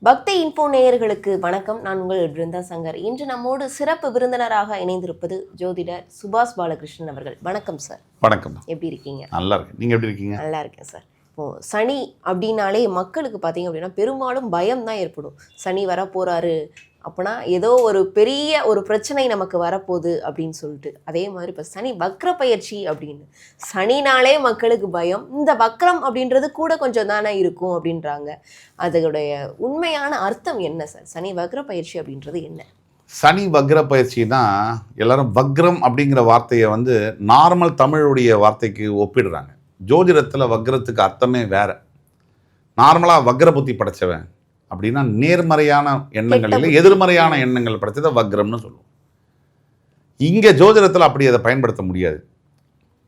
பக்தி இன்ஃபோ நேயர்களுக்கு வணக்கம். நான் உங்கள் பிருந்தா சங்கர். இன்று நம்மோடு சிறப்பு விருந்தினராக இணைந்திருப்பது ஜோதிடர் சுபாஷ் பாலகிருஷ்ணன் அவர்கள். வணக்கம் சார். வணக்கம். எப்படி இருக்கீங்க? நல்லா இருக்கு. நீங்கள் எப்படி இருக்கீங்க? நல்லா இருக்கேன் சார். இப்போது சனி அப்படின்னாலே மக்களுக்கு பார்த்தீங்க அப்படின்னா பெரும்பாலும் பயம் தான் ஏற்படும். சனி வர போகிறாரு அப்படின்னா ஏதோ ஒரு பெரிய ஒரு பிரச்சனை நமக்கு வரப்போகுது அப்படின்னு சொல்லிட்டு. அதே மாதிரி இப்போ சனி வக்ர பயிற்சி அப்படின்னு சனினாலே மக்களுக்கு பயம். இந்த வக்ரம் அப்படின்றது கூட கொஞ்சம் தானே இருக்கும் அப்படின்றாங்க. அதோடைய உண்மையான அர்த்தம் என்ன சார்? சனி வக்ர பயிற்சி அப்படின்றது என்ன? சனி வக்ர பயிற்சினா எல்லாரும் வக்ரம் அப்படிங்கிற வார்த்தையை நார்மல் தமிழுடைய வார்த்தைக்கு ஒப்பிடுறாங்க. ஜோதிடத்தில் வக்ரத்துக்கு அர்த்தமே வேற. நார்மலாக வக்ர புத்தி படைச்சவன் அப்படின்னா நேர்மறையான எண்ணங்கள் இல்லை, எதிர்மறையான எண்ணங்கள் படைச்சதை வக்ரம்னு சொல்லுவோம். இங்கே ஜோதிடத்தில் அப்படி அதை பயன்படுத்த முடியாது.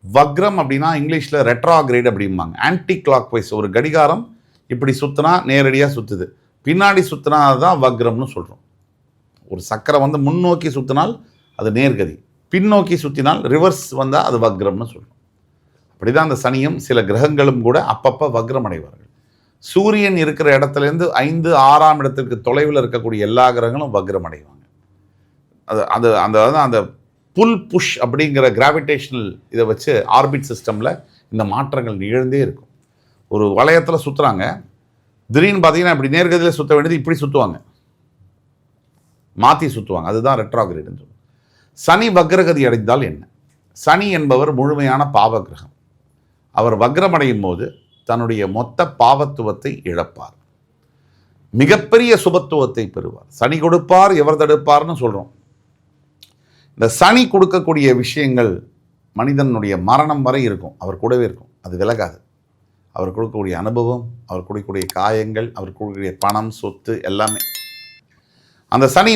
வக்ரம் அப்படின்னா இங்கிலீஷில் ரெட்ராகிரேட் அப்படிம்பாங்க. ஆன்டி கிளாக் வைஸ் ஒரு கடிகாரம் இப்படி சுற்றினா நேரடியாக சுற்றுது, பின்னாடி சுற்றினா அதுதான் வக்ரம்னு சொல்கிறோம். ஒரு சக்கரை முன்னோக்கி சுற்றினால் அது நேர்கதி, பின்னோக்கி சுற்றினால் ரிவர்ஸ் வந்தால் அது வக்ரம்னு சொல்கிறோம். அப்படி தான் அந்த சனியும் சில கிரகங்களும் கூட அப்பப்போ வக்ரம் அடைவார்கள். சூரியன் இருக்கிற இடத்துலேருந்து 5, 6ஆம் இடத்திற்கு தொலைவில் இருக்கக்கூடிய எல்லா கிரகங்களும் வக்ரம் அடைவாங்க. அந்த புல் புஷ் அப்படிங்கிற கிராவிடேஷனல் இதை வச்சு ஆர்பிட் சிஸ்டமில் இந்த மாற்றங்கள் நிகழ்ந்தே இருக்கும். ஒரு வளையத்தில் சுற்றுறாங்க, திடீர்னு பார்த்தீங்கன்னா இப்படி நேர்கதியில் சுற்ற வேண்டியது இப்படி சுற்றுவாங்க, மாற்றி சுற்றுவாங்க. அதுதான் ரெட்ராகிரேட்னு சொல்லுவாங்க. சனி வக்ரகதி அடைந்தால் என்ன? சனி என்பவர் முழுமையான பாவ கிரகம். அவர் வக்ரமடையும் போது தன்னுடைய மொத்த பாவத்துவத்தை இழப்பார், மிகப்பெரிய சுபத்துவத்தை பெறுவார். சனி கொடுப்பார் எவர் தடுப்பார்னு சொல்கிறோம். இந்த சனி கொடுக்கக்கூடிய விஷயங்கள் மனிதனுடைய மரணம் வரை இருக்கும், அவர் கூடவே இருக்கும், அது விலகாது. அவர் கொடுக்கக்கூடிய அனுபவம், அவர் கொடுக்கக்கூடிய காயங்கள், அவர் கொடுக்கக்கூடிய பணம், சொத்து எல்லாமே. அந்த சனி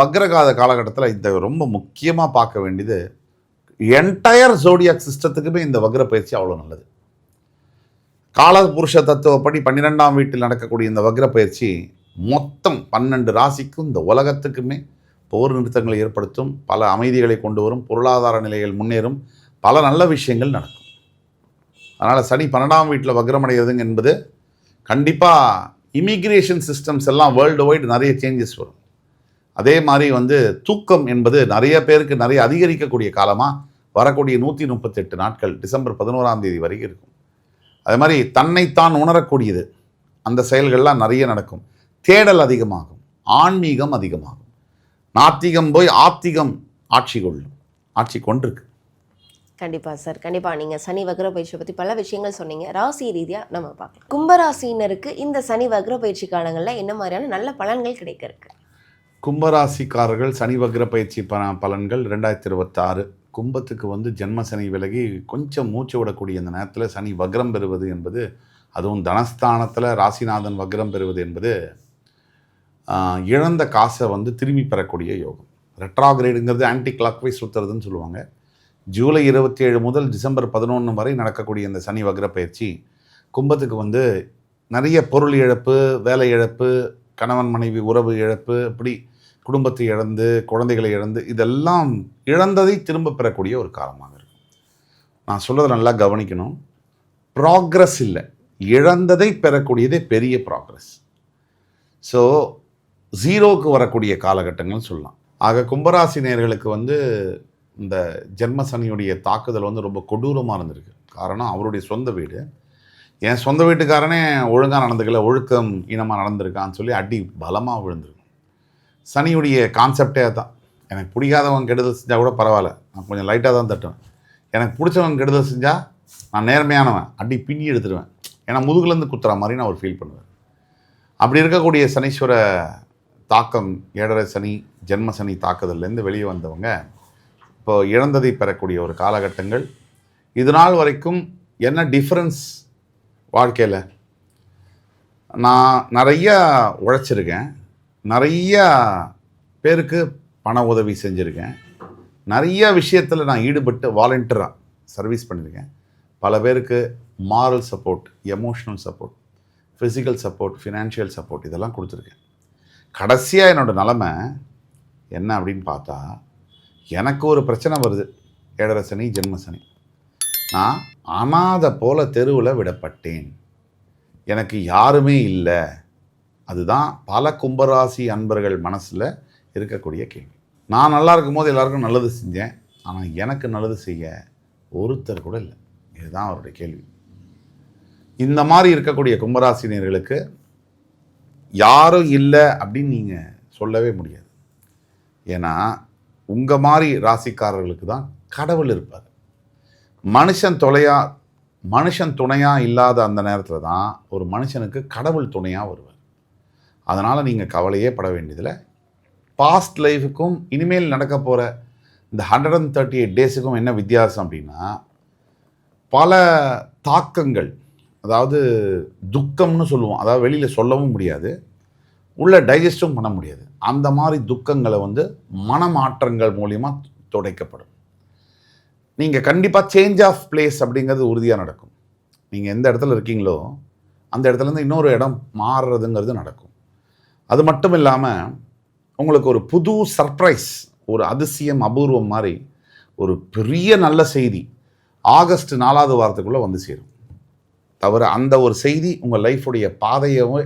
வக்ரகாத காலகட்டத்தில் இந்த ரொம்ப முக்கியமாக பார்க்க வேண்டியது, என்டையர் ஜோடியாக் சிஸ்டத்துக்குமே இந்த வக்ர பயிற்சி அவ்வளோ நல்லது. காலபுருஷ தத்துவப்படி 12ஆம் வீட்டில் நடக்கக்கூடிய இந்த வக்ர பயிற்சி மொத்தம் 12 ராசிக்கும் இந்த உலகத்துக்குமே போர் நிறுத்தங்களை ஏற்படுத்தும், பல அமைதிகளை கொண்டு வரும், பொருளாதார நிலைகள் முன்னேறும், பல நல்ல விஷயங்கள் நடக்கும். அதனால் சனி 12ஆம் வீட்டில் வக்ரமடைகிறதுங்க என்பது கண்டிப்பாக இமிக்ரேஷன் சிஸ்டம்ஸ் எல்லாம் வேர்ல்டு வைடு நிறைய சேஞ்சஸ் வரும். அதே மாதிரி தூக்கம் என்பது நிறைய பேருக்கு நிறைய அதிகரிக்கக்கூடிய காலமாக வரக்கூடிய 138 நாட்கள் டிசம்பர் 11ஆம் தேதி வரைக்கும் இருக்கும். அதே மாதிரி தன்னைத்தான் உணரக்கூடியது, அந்த செயல்கள்லாம் நிறைய நடக்கும். தேடல் அதிகமாகும், ஆன்மீகம் அதிகமாகும். நாத்திகம் போய் ஆத்திகம் ஆட்சி கொண்டிருக்கு. கண்டிப்பாக சார், கண்டிப்பாக. நீங்கள் சனி வக்ர பயிற்சியை பற்றி பல விஷயங்கள் சொன்னீங்க. ராசி ரீதியாக நம்ம பார்க்கலாம். கும்பராசினருக்கு இந்த சனி வக்ர பயிற்சி காலங்களில் என்ன மாதிரியான நல்ல பலன்கள் கிடைக்க இருக்கு? கும்பராசிக்காரர்கள் சனி வக்ர பயிற்சி பலன்கள் 2026. கும்பத்துக்கு ஜென்ம சனி விலகி கொஞ்சம் மூச்சு விடக்கூடிய இந்த நேரத்தில் சனி வக்ரம் பெறுவது என்பது, அதுவும் தனஸ்தானத்தில் ராசிநாதன் வக்ரம் பெறுவது என்பது இழந்த காசை திரும்பி பெறக்கூடிய யோகம். ரெட்ராகிரேடுங்கிறது ஆன்டி கிளாக் வைஸ் சுற்றுறதுன்னு சொல்லுவாங்க. ஜூலை 27 முதல் டிசம்பர் 11 வரை நடக்கக்கூடிய இந்த சனி வக்ர பயிற்சி கும்பத்துக்கு நிறைய பொருள் இழப்பு, வேலை இழப்பு, கணவன் மனைவி உறவு இழப்பு, இப்படி குடும்பத்தை இழந்து குழந்தைகளை இழந்து இதெல்லாம் இழந்ததை திரும்ப பெறக்கூடிய ஒரு காலமாக இருக்கும். நான் சொல்கிறத நல்லா கவனிக்கணும். ப்ராக்ரஸ் இல்லை, இழந்ததை பெறக்கூடியதே பெரிய ப்ராக்ரஸ். ஸோ ஜீரோவுக்கு வரக்கூடிய காலகட்டங்கள் சொல்லலாம். ஆக கும்பராசி நேயர்களுக்கு இந்த ஜென்ம சனியுடைய தாக்குதல் ரொம்ப கொடூரமாக இருந்திருக்கு. காரணம், அவருடைய சொந்த வீடு. என் சொந்த வீட்டுக்காரனே ஒழுங்காக நடந்துக்கல, ஒழுக்கம் இனமாக நடந்திருக்கான்னு சொல்லி அடி பலமாக விழுந்திருக்கும். சனியுடைய கான்செப்டே தான். எனக்கு பிடிக்காதவன் கெடுதல் செஞ்சால் கூட பரவாயில்ல, நான் கொஞ்சம் லைட்டாக தான் தட்டுவேன். எனக்கு பிடிச்சவன் கெடுதல் செஞ்சால் நான் நேர்மையானவன், அடி பின்னி எடுத்துருவேன். ஏன்னா முதுகுலேருந்து குத்துற மாதிரி நான் ஒரு ஃபீல் பண்ணுவேன். அப்படி இருக்கக்கூடிய சனீஸ்வர தாக்கம், 7.5 சனி, ஜென்ம சனி தாக்குதல்லேருந்து வெளியே வந்தவங்க இப்போ இழந்ததை பெறக்கூடிய ஒரு காலகட்டங்கள். இது நாள் வரைக்கும் என்ன டிஃப்ரென்ஸ் வாழ்க்கையில்? நான் நிறையா உழைச்சிருக்கேன், நிறைய பேருக்கு பண உதவி செஞ்சுருக்கேன், நிறைய விஷயத்தில் நான் ஈடுபட்டு வாலண்டியராக சர்வீஸ் பண்ணியிருக்கேன். பல பேருக்கு moral support, emotional support, physical support, financial support இதெல்லாம் கொடுத்துருக்கேன். கடைசியாக என்னோடய நிலமை என்ன அப்படின்னு பார்த்தா, எனக்கு ஒரு பிரச்சனை வருது. 7.5 சனி, ஜென்ம சனி. நான் அனாதை போல தெருவில் விடப்பட்டேன், எனக்கு யாருமே இல்லை, அதுதான் பல கும்பராசி அன்பர்கள் மனசில் இருக்கக்கூடிய கேள்வி. நான் நல்லா இருக்கும்போது எல்லாருக்கும் நல்லது செஞ்சேன், ஆனால் எனக்கு நல்லது செய்ய ஒருத்தர் கூட இல்லை. இதுதான் அவருடைய கேள்வி. இந்த மாதிரி இருக்கக்கூடிய கும்பராசினியர்களுக்கு யாரும் இல்லை அப்படின்னு நீங்கள் சொல்லவே முடியாது. ஏன்னா உங்கள் மாதிரி ராசிக்காரர்களுக்கு தான் கடவுள் இருப்பார். மனுஷன் துணையாக இல்லாத அந்த நேரத்தில் தான் ஒரு மனுஷனுக்கு கடவுள் துணையாக வருவார். அதனால் நீங்கள் கவலையே பட வேண்டியதில்லை. பாஸ்ட் லைஃபுக்கும் இனிமேல் நடக்க போகிற இந்த 138 டேஸுக்கும் என்ன வித்தியாசம் அப்படின்னா, பல தாக்கங்கள், அதாவது துக்கம்னு சொல்லுவோம், அதாவது வெளியில் சொல்லவும் முடியாது, உள்ள டைஜஸ்டும் பண்ண முடியாது. அந்த மாதிரி துக்கங்களை மனமாற்றங்கள் மூலிமா துடைக்கப்படும். நீங்கள் கண்டிப்பாக சேஞ்ச் ஆஃப் பிளேஸ் அப்படிங்கிறது உறுதியாக நடக்கும். நீங்கள் எந்த இடத்துல இருக்கீங்களோ அந்த இடத்துலேருந்து இன்னொரு இடம் மாறுறதுங்கிறது நடக்கும். அது மட்டும் இல்லாமல் உங்களுக்கு ஒரு புது சர்ப்ரைஸ், ஒரு அதிசயம், அபூர்வம் மாதிரி ஒரு பெரிய நல்ல செய்தி ஆகஸ்ட் 4வது வாரத்துக்குள்ளே வந்து சேரும். தவிர அந்த ஒரு செய்தி உங்கள் லைஃபுடைய பாதையவே,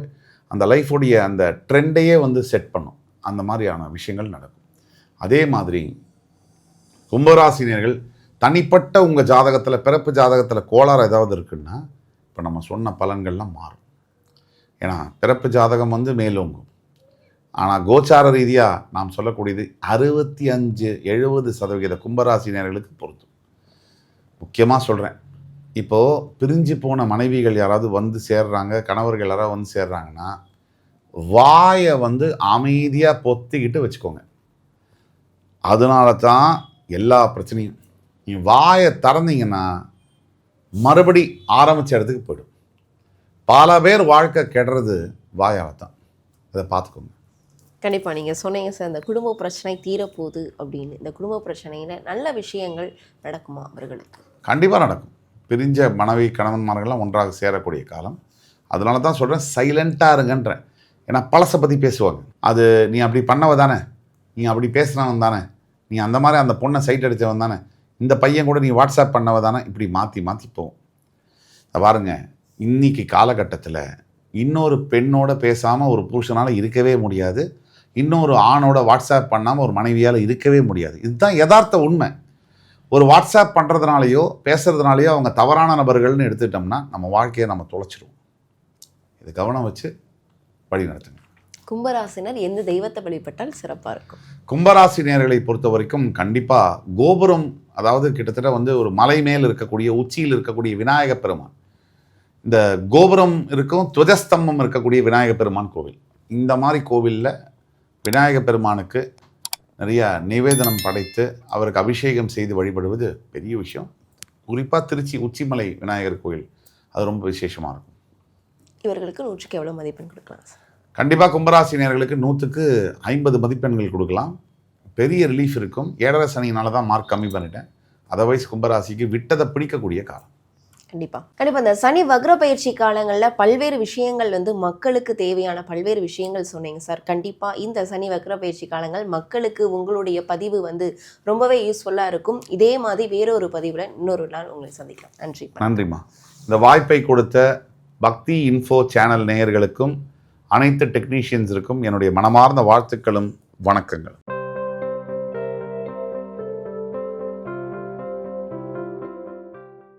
அந்த லைஃபுடைய அந்த ட்ரெண்டையே செட் பண்ணும். அந்த மாதிரியான விஷயங்கள் நடக்கும். அதே மாதிரி கும்பராசினியர்கள் தனிப்பட்ட உங்கள் ஜாதகத்தில், பிறப்பு ஜாதகத்தில் கோளாறு ஏதாவது இருக்குன்னா இப்போ நம்ம சொன்ன பலன்கள்லாம் மாறும். ஏன்னா பிறப்பு ஜாதகம் மேலோங்கும். ஆனால் கோச்சார ரீதியாக நாம் சொல்லக்கூடியது 65-70% கும்பராசினியர்களுக்கு பொருந்தும். முக்கியமாக சொல்கிறேன், இப்போது பிரிஞ்சு போன மனைவிகள் யாராவது சேர்றாங்க, கணவர்கள் யாராவது சேர்றாங்கன்னா வாயை அமைதியாக பொத்திக்கிட்டு வச்சுக்கோங்க. அதனால தான் எல்லா பிரச்சனையும். நீ வாயை திறந்தீங்கன்னா மறுபடி ஆரம்பித்த இடத்துக்கு போய்டும். பல பேர் வாழ்க்கை கெடுறது வாயால் தான். அதை பார்த்துக்கோங்க. கண்டிப்பாக நீங்கள் சொன்னீங்க சார், இந்த குடும்ப பிரச்சனை தீரப்போகுது அப்படின்னு. இந்த குடும்ப பிரச்சனையில் நல்ல விஷயங்கள் நடக்குமா அவர்களுக்கு? கண்டிப்பாக நடக்கும். பிரிஞ்ச மனைவி கணவன்மார்கள்லாம் ஒன்றாக சேரக்கூடிய காலம். அதனால தான் சொல்கிறேன், சைலண்ட்டாக இருங்கன்றேன். ஏன்னா பழசை பற்றி பேசுவாங்க. அது நீ அப்படி பண்ணவ தானே, நீ அப்படி பேசுனவன் தானே, நீ அந்த மாதிரி அந்த பொண்ணை சைட் அடித்தவன் தானே, இந்த பையன் கூட நீ வாட்ஸ்அப் பண்ணவ தானே, இப்படி மாற்றி மாற்றி போகும். பாருங்க, இன்னைக்கு காலகட்டத்தில் இன்னொரு பெண்ணோட பேசாமல் ஒரு புருஷனால் இருக்கவே முடியாது. இன்னொரு ஆணோட வாட்ஸ்அப் பண்ணாமல் ஒரு மனைவியால் இருக்கவே முடியாது. இதுதான் யதார்த்த உண்மை. ஒரு வாட்ஸ்அப் பண்ணுறதுனாலையோ பேசுகிறதுனாலையோ அவங்க தவறான நபர்கள்னு எடுத்துட்டோம்னா நம்ம வாழ்க்கையை நம்ம தொலைச்சிடுவோம். இது கவனம் வச்சு வழி நடத்துங்க. கும்பராசினர் எந்த தெய்வத்தை வழிபட்டால் சிறப்பாக இருக்கும்? கும்பராசினியர்களை பொறுத்த வரைக்கும் கண்டிப்பாக கோபுரம், அதாவது கிட்டத்தட்ட ஒரு மலை மேல் இருக்கக்கூடிய, உச்சியில் இருக்கக்கூடிய விநாயக பெருமான், இந்த கோபுரம் இருக்கும், துவஜஸ்தம்பம் இருக்கக்கூடிய விநாயக பெருமான் கோவில், இந்த மாதிரி கோவிலில் விநாயக பெருமானுக்கு நிறைய நிவேதனம் படைத்து அவருக்கு அபிஷேகம் செய்து வழிபடுவது பெரிய விஷயம். குறிப்பாக திருச்சி உச்சிமலை விநாயகர் கோயில் அது ரொம்ப விசேஷமாக இருக்கும். இவர்களுக்கு 100க்கு எவ்வளோ மதிப்பெண் கொடுக்கலாம் சார்? கண்டிப்பாக கும்பராசினியர்களுக்கு 100க்கு 50 மதிப்பெண்கள் கொடுக்கலாம். பெரிய ரிலீஃப் இருக்கும். 7.5 சனியினால தான் மார்க் கம்மி பண்ணிட்டேன். அதர்வைஸ் கும்பராசிக்கு விட்டதை பிடிக்கக்கூடிய காலம். கண்டிப்பாக இந்த சனி வக்ர பயிற்சி காலங்களில் பல்வேறு விஷயங்கள் மக்களுக்கு தேவையான பல்வேறு விஷயங்கள் சொன்னீங்க சார். கண்டிப்பாக இந்த சனி வக்ர பயிற்சி காலங்கள் மக்களுக்கு உங்களுடைய பதிவு ரொம்பவே யூஸ்ஃபுல்லாக இருக்கும். இதே மாதிரி வேறொரு பதிவுடன் இன்னொரு நாள் உங்களை சந்திக்கலாம். நன்றிம்மா. இந்த வாய்ப்பை கொடுத்த பக்தி இன்ஃபோ சேனல் நேயர்களுக்கும் அனைத்து டெக்னீஷியன்ஸுக்கும் என்னுடைய மனமார்ந்த வாழ்த்துக்களும் வணக்கங்கள்.